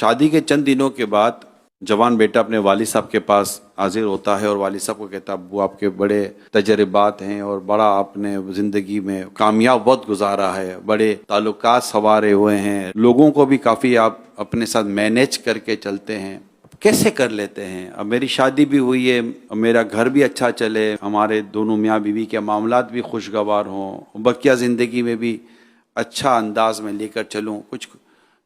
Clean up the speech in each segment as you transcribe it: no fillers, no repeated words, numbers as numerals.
شادی کے چند دنوں کے بعد جوان بیٹا اپنے والد صاحب کے پاس حاضر ہوتا ہے اور والد صاحب کو کہتا ہے ابو آپ کے بڑے تجربات ہیں اور بڑا آپ نے زندگی میں کامیاب وقت گزارا ہے، بڑے تعلقات سنوارے ہوئے ہیں، لوگوں کو بھی کافی آپ اپنے ساتھ مینیج کر کے چلتے ہیں، کیسے کر لیتے ہیں؟ اب میری شادی بھی ہوئی ہے، اب میرا گھر بھی اچھا چلے، ہمارے دونوں میاں بیوی کے معاملات بھی خوشگوار ہوں، بقیہ زندگی میں بھی اچھا انداز میں لے کر چلوں، کچھ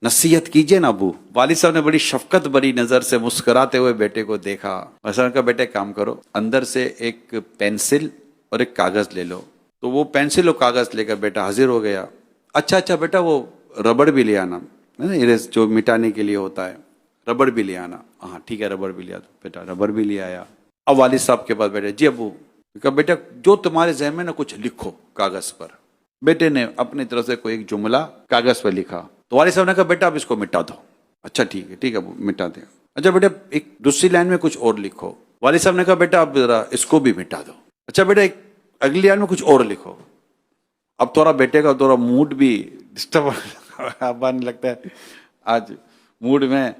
نصیحت کیجئے نا ابو۔ والد صاحب نے بڑی شفقت بری نظر سے مسکراتے ہوئے بیٹے کو دیکھا، مثلا کہا بیٹے کام کرو، اندر سے ایک پینسل اور ایک کاغذ لے لو۔ تو وہ پینسل اور کاغذ لے کر بیٹا حاضر ہو گیا۔ اچھا بیٹا وہ ربڑ بھی لے آنا، اریز جو مٹانے کے لیے ہوتا ہے، ربڑ بھی لے آنا۔ ہاں ٹھیک ہے، ربڑ بھی لے آتا۔ بیٹا ربڑ بھی لے آیا۔ اب والد صاحب کے پاس بیٹھے، جی ابو۔ کہا بیٹا جو تمہارے ذہن میں نا کچھ لکھو کاغذ پر۔ بیٹے نے اپنی طرف سے کوئی ایک جملہ کاغذ پر لکھا تو والد صاحب نے کہا بیٹا اب اس کو مٹا دو۔ اچھا ٹھیک ہے ابو، مٹا دیں۔ اچھا بیٹا ایک دوسری لائن میں کچھ اور لکھو۔ والد صاحب نے کہا بیٹا اب ذرا اس کو بھی مٹا دو۔ اچھا بیٹا ایک اگلی لائن میں کچھ اور لکھو۔ اب تھوڑا بیٹے کا تھوڑا موڈ بھی ڈسٹرب آنے لگتا ہے، آج موڈ میں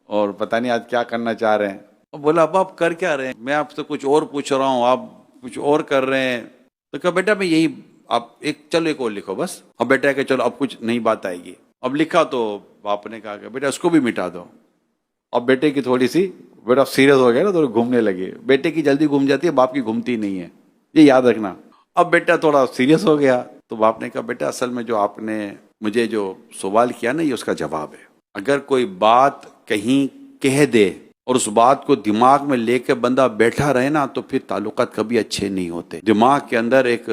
اور پتہ نہیں آج کیا کرنا چاہ رہے ہیں۔ بولا اب آپ کر کیا رہے ہیں؟ میں آپ سے کچھ اور پوچھ رہا ہوں، آپ کچھ اور کر رہے ہیں۔ تو کہا بیٹا میں یہی، آپ چلو ایک اور لکھو بس۔ اب بیٹا کہ چلو اب کچھ نئی بات آئے گی۔ اب لکھا تو باپ نے کہا کہ بیٹا اس کو بھی مٹا دو۔ اب بیٹے کی تھوڑی سی بیٹا سیریس ہو گیا نا، تھوڑی گھومنے لگے۔ بیٹے کی جلدی گھوم جاتی ہے، باپ کی گھومتی نہیں ہے، یہ یاد رکھنا۔ اب بیٹا تھوڑا سیریس ہو گیا تو باپ نے کہا بیٹا اصل میں جو آپ نے مجھے جو سوال کیا نا، یہ اس کا جواب ہے۔ اگر کوئی بات کہیں کہہ دے اور اس بات کو دماغ میں لے کے بندہ بیٹھا رہے نا تو پھر تعلقات کبھی اچھے نہیں ہوتے۔ دماغ کے اندر ایک